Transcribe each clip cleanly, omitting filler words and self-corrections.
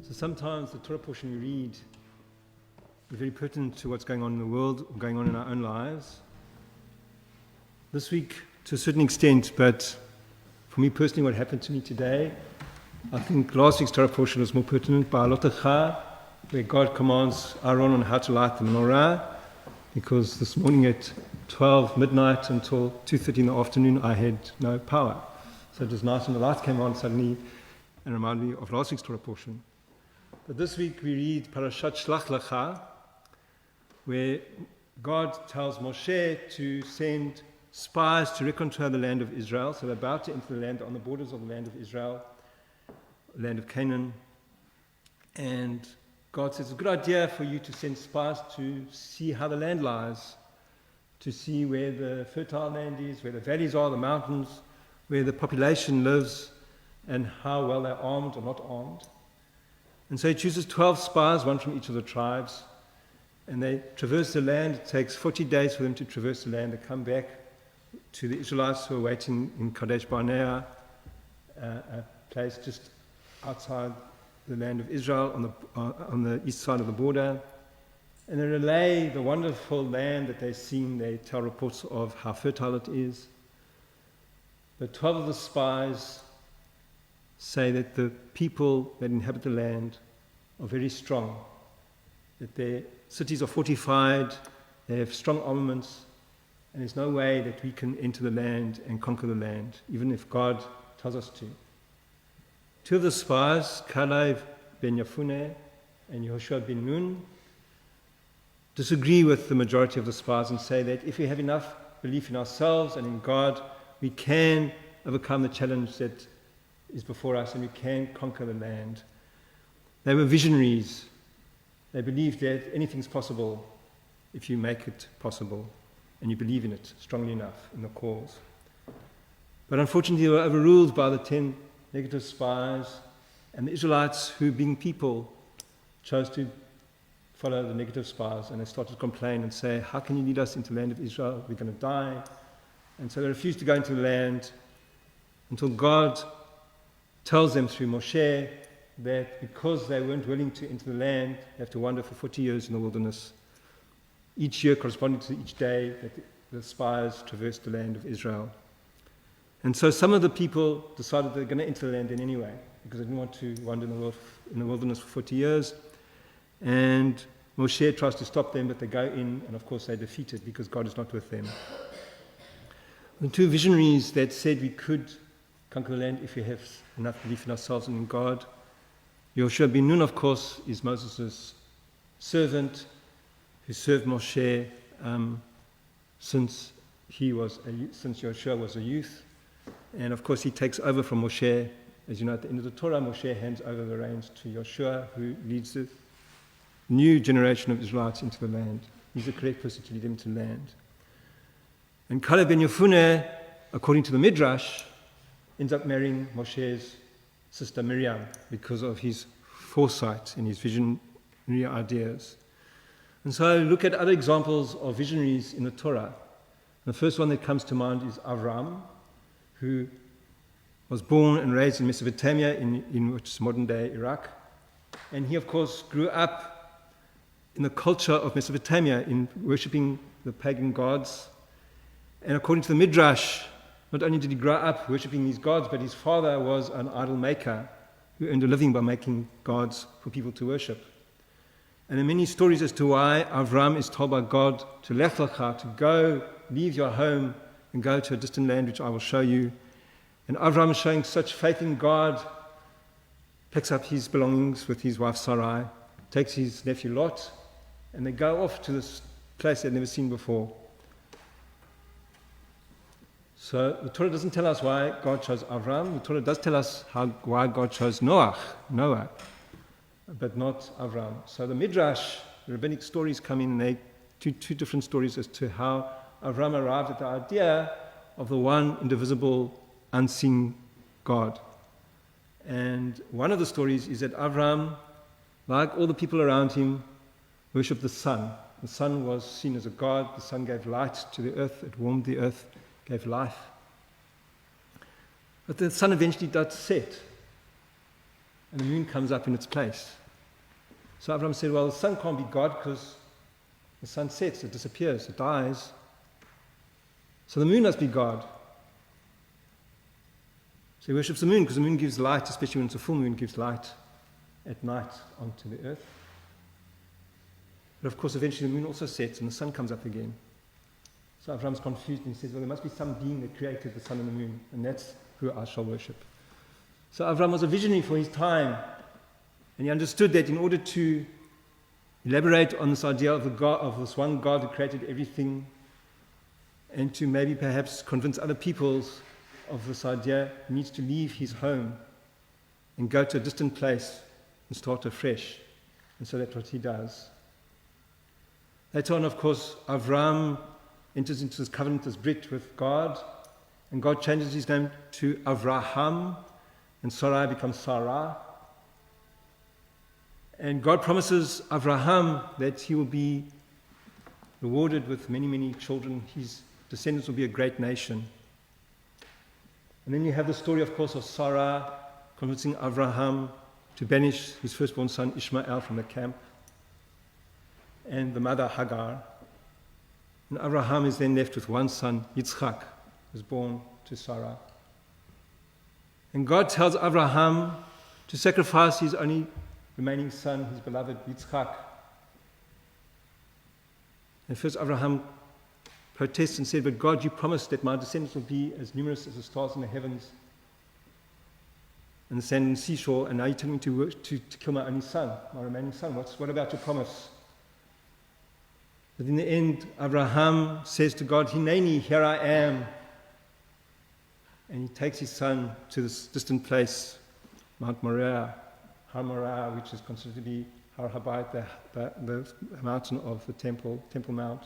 So sometimes the Torah portion we read is very pertinent to what's going on in the world, or going on in our own lives. This week, to a certain extent, but for me personally, what happened to me today, I think last week's Torah portion was more pertinent, Parashat Shelach Lecha, where God commands Aaron on how to light the menorah, because this morning at 12 midnight until 2:30 in the afternoon, I had no power. So it was nice when the light came on suddenly and reminded me of last week's Torah portion. But this week we read Parashat Shelach Lecha, where God tells Moshe to send spies to reconnoiter the land of Israel. So they're about to enter the land on the borders of the land of Israel, land of Canaan. And God says, it's a good idea for you to send spies to see how the land lies, to see where the fertile land is, where the valleys are, the mountains, where the population lives, and how well they're armed or not armed. And so he chooses 12 spies, one from each of the tribes, and they traverse the land. It takes 40 days for them to traverse the land. They come back to the Israelites who are waiting in Kadesh Barnea, a place just outside the land of Israel on the east side of the border. And they relay the wonderful land that they've seen. They tell reports of how fertile it is. But 12 of the spies say that the people that inhabit the land are very strong, that their cities are fortified, they have strong armaments, and there's no way that we can enter the land and conquer the land, even if God tells us to. Two of the spies, Caleb ben Yefuneh and Yehoshua ben Nun, disagree with the majority of the spies and say that if we have enough belief in ourselves and in God, we can overcome the challenge that is before us and we can conquer the land. They were visionaries. They believed that anything's possible if you make it possible and you believe in it strongly enough in the cause. But unfortunately, they were overruled by the 10 negative spies, and the Israelites, who being people, chose to follow the negative spies, and they started to complain and say, how can you lead us into the land of Israel? We're going to die. And so they refused to go into the land until God tells them through Moshe that because they weren't willing to enter the land, they have to wander for 40 years in the wilderness, each year corresponding to each day that the spies traversed the land of Israel. And so some of the people decided they're going to enter the land in anyway, because they didn't want to wander in the wilderness for 40 years. And Moshe tries to stop them, but they go in, and of course they're defeated because God is not with them. The two visionaries that said we could conquer the land if we have enough belief in ourselves and in God. Yehoshua ben Nun, of course, is Moses' servant who served Moshe since Yehoshua was a youth. And of course, he takes over from Moshe. As you know, at the end of the Torah, Moshe hands over the reins to Yehoshua, who leads the new generation of Israelites into the land. He's the correct person to lead them to land. And Caleb ben Yefuneh, according to the Midrash, ends up marrying Moshe's sister Miriam because of his foresight and his visionary ideas. And so I look at other examples of visionaries in the Torah. The first one that comes to mind is Avram, who was born and raised in Mesopotamia, in which is modern-day Iraq. And he, of course, grew up in the culture of Mesopotamia, in worshipping the pagan gods. And according to the Midrash, not only did he grow up worshipping these gods, but his father was an idol maker who earned a living by making gods for people to worship. And there are many stories as to why Avram is told by God to Lech Lecha, to go, leave your home, and go to a distant land which I will show you. And Avram, showing such faith in God, picks up his belongings with his wife Sarai, takes his nephew Lot, and they go off to this place they'd never seen before. So the Torah doesn't tell us why God chose Avram. The Torah does tell us why God chose Noah, but not Avram. So the Midrash, the rabbinic stories come in, and they two different stories as to how Avram arrived at the idea of the one indivisible, unseen God. And one of the stories is that Avram, like all the people around him, worshipped the sun. The sun was seen as a god. The sun gave light to the earth. It warmed the earth, gave life. But the sun eventually does set. and the moon comes up in its place. So Avram said, well, the sun can't be God because the sun sets, it disappears, it dies. So the moon must be God. So he worships the moon because the moon gives light, especially when it's a full moon, gives light at night onto the earth. But of course, eventually the moon also sets and the sun comes up again. So Avram's confused and he says, well, there must be some being that created the sun and the moon, and that's who I shall worship. So Avram was a visionary for his time, and he understood that in order to elaborate on this idea of the God, of this one God who created everything, and to maybe perhaps convince other peoples of this idea, he needs to leave his home and go to a distant place and start afresh. And so that's what he does. Later on, of course, Avram enters into this covenant, this brit with God, and God changes his name to Avraham, and Sarai becomes Sarah. And God promises Avraham that he will be rewarded with many, many children. His descendants will be a great nation. And then you have the story, of course, of Sarah convincing Avraham to banish his firstborn son Ishmael from the camp, and the mother Hagar. And Avraham is then left with one son, Yitzchak, who was born to Sarah. And God tells Avraham to sacrifice his only remaining son, his beloved Yitzchak. And first Avraham protests and said, but God, you promised that my descendants will be as numerous as the stars in the heavens and the sand on the seashore, and now you're telling me to kill my only son, my remaining son. What about your promise? But in the end, Abraham says to God, Hineni, here I am. And he takes his son to this distant place, Mount Moriah, Har Moriah, which is considered to be Har Habayit, the mountain of the Temple Mount.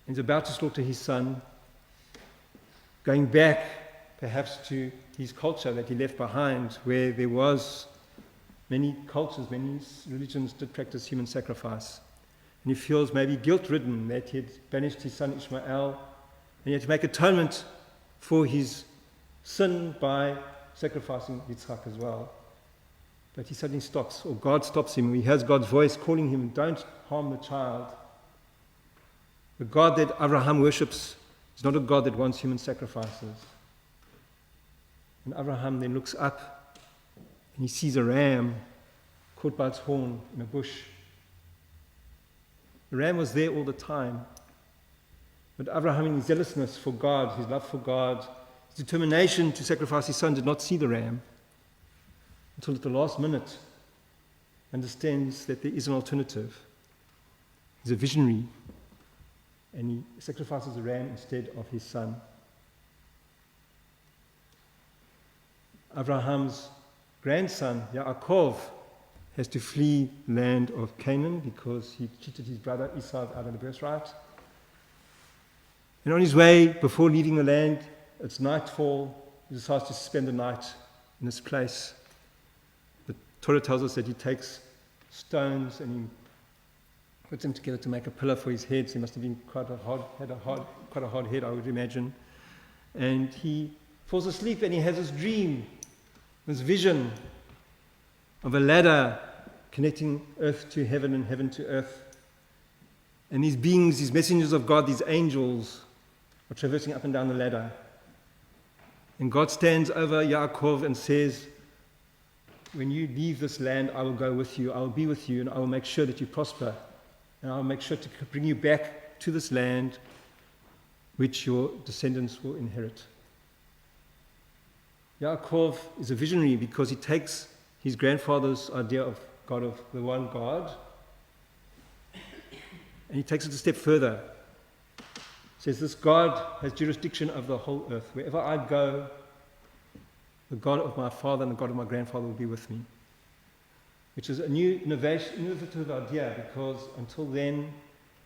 And he's about to slaughter his son, going back perhaps to his culture that he left behind, where there was many cultures, many religions did practice human sacrifice. And he feels maybe guilt-ridden that he had banished his son Ishmael, and he had to make atonement for his sin by sacrificing Yitzchak as well. But he suddenly stops, or God stops him. He hears God's voice calling him, don't harm the child. The God that Abraham worships is not a God that wants human sacrifices. And Abraham then looks up and he sees a ram caught by its horn in a bush. The ram was there all the time. But Abraham, in his zealousness for God, his love for God, his determination to sacrifice his son, did not see the ram until at the last minute understands that there is an alternative. He's a visionary, and he sacrifices the ram instead of his son. Abraham's grandson, Yaakov, has to flee the land of Canaan because he cheated his brother Esau out of the birthright. And on his way, before leaving the land, it's nightfall, he decides to spend the night in this place. The Torah tells us that he takes stones and he puts them together to make a pillar for his head, so he must have been quite a hard head, I would imagine. And he falls asleep and he has this dream, this vision of a ladder connecting earth to heaven and heaven to earth. And these beings, these messengers of God, these angels, are traversing up and down the ladder. And God stands over Yaakov and says, when you leave this land, I will go with you, I will be with you, and I will make sure that you prosper. And I will make sure to bring you back to this land which your descendants will inherit. Yaakov is a visionary because he takes his grandfather's idea of God, of the one God, and he takes it a step further. He says, this God has jurisdiction over the whole earth. Wherever I go, the God of my father and the God of my grandfather will be with me. Which is a new innovative idea, because until then,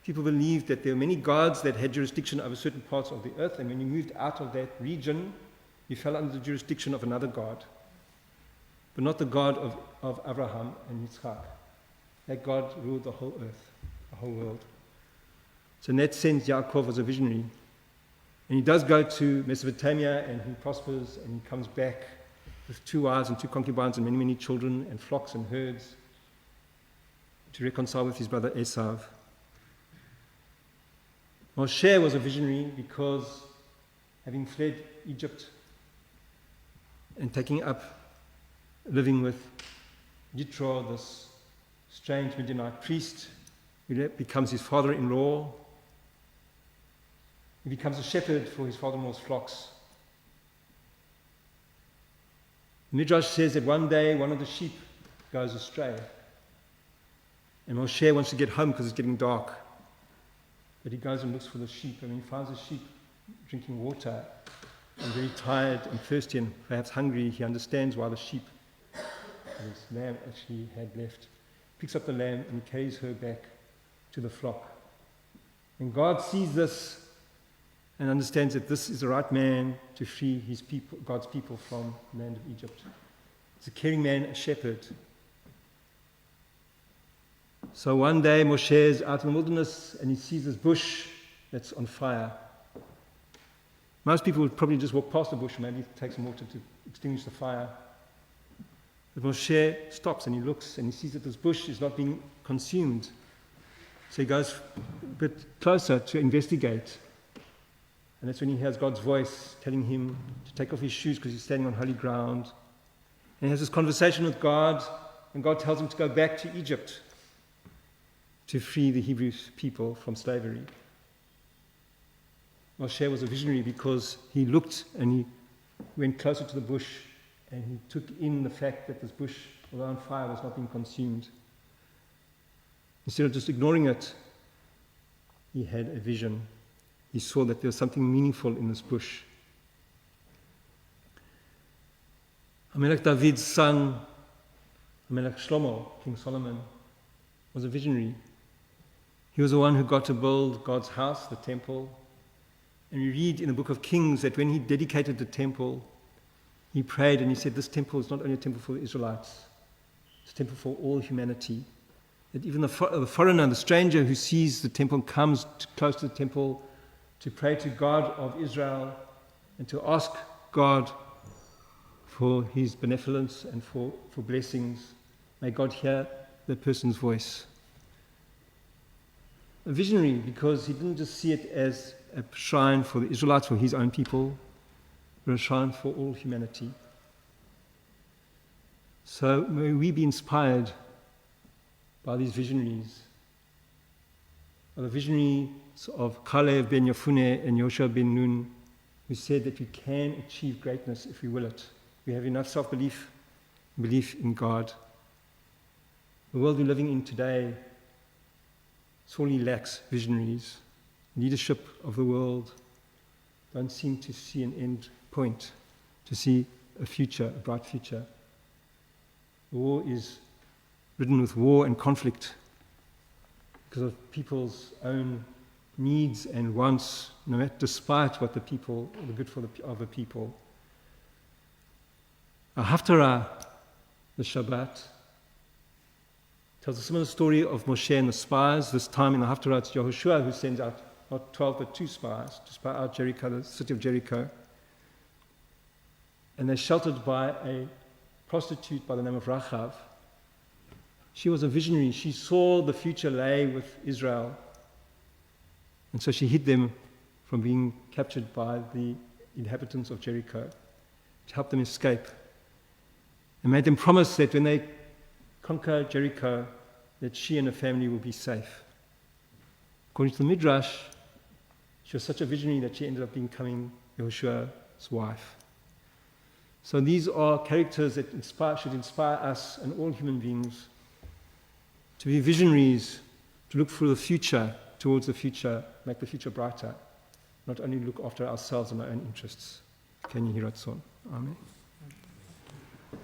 people believed that there were many gods that had jurisdiction over certain parts of the earth, and when you moved out of that region, you fell under the jurisdiction of another God. But not the God of Abraham and Yitzchak. That God ruled the whole earth, the whole world. So in that sense, Yaakov was a visionary. And he does go to Mesopotamia, and he prospers, and he comes back. with 2 wives and 2 concubines and many, many children and flocks and herds to reconcile with his brother Esau. Moshe was a visionary because, having fled Egypt and taking up living with Yitro, this strange Midianite priest, who becomes his father-in-law, he becomes a shepherd for his father-in-law's flocks. Midrash says that one day one of the sheep goes astray, and Moshe wants to get home because it's getting dark. But he goes and looks for the sheep, and when he finds the sheep drinking water and very tired and thirsty and perhaps hungry, he understands why the sheep and his lamb actually had left. Picks up the lamb and he carries her back to the flock. And God sees this and understands that this is the right man to free his people, God's people, from the land of Egypt. He's a caring man, a shepherd. So one day Moshe is out in the wilderness and he sees this bush that's on fire. Most people would probably just walk past the bush, maybe take some water to extinguish the fire. But Moshe stops and he looks and he sees that this bush is not being consumed. So he goes a bit closer to investigate. And that's when he hears God's voice telling him to take off his shoes because he's standing on holy ground. And he has this conversation with God, and God tells him to go back to Egypt to free the Hebrew people from slavery. Moshe was a visionary because he looked and he went closer to the bush and he took in the fact that this bush, although on fire, was not being consumed. Instead of just ignoring it, he had a vision. He saw that there was something meaningful in this bush. Amelech David's son, Amelech Shlomo, King Solomon, was a visionary. He was the one who got to build God's house, the temple. And we read in the book of Kings that when he dedicated the temple, he prayed and he said, this temple is not only a temple for the Israelites, it's a temple for all humanity. That even the foreigner, the stranger who sees the temple, comes close to the temple to pray to God of Israel and to ask God for his benevolence and for blessings. May God hear that person's voice. A visionary because he didn't just see it as a shrine for the Israelites, for his own people, but a shrine for all humanity. So may we be inspired by these visionaries, by the visionaries of Caleb ben Yefuneh and Joshua ben Nun, who said that we can achieve greatness if we will it. We have enough self-belief, belief in God. The world we're living in today sorely lacks visionaries. Leadership of the world don't seem to see an end point, to see a future, a bright future. The war is ridden with war and conflict because of people's own needs and wants, despite what the good of the people. A Haftarah, the Shabbat, tells a similar story of Moshe and the spies. This time in the Haftarah, it's Yehoshua who sends out not 12 but 2 spies to spy out Jericho, the city of Jericho. And they're sheltered by a prostitute by the name of Rachav. She was a visionary. She saw the future lay with Israel. And so she hid them from being captured by the inhabitants of Jericho to help them escape. And made them promise that when they conquer Jericho, that she and her family will be safe. According to the Midrash, she was such a visionary that she ended up becoming Yehoshua's wife. So these are characters that should inspire us and all human beings to be visionaries, to look for the future, towards the future, make the future brighter, not only look after ourselves and our own interests. Can you hear it, son? Amen.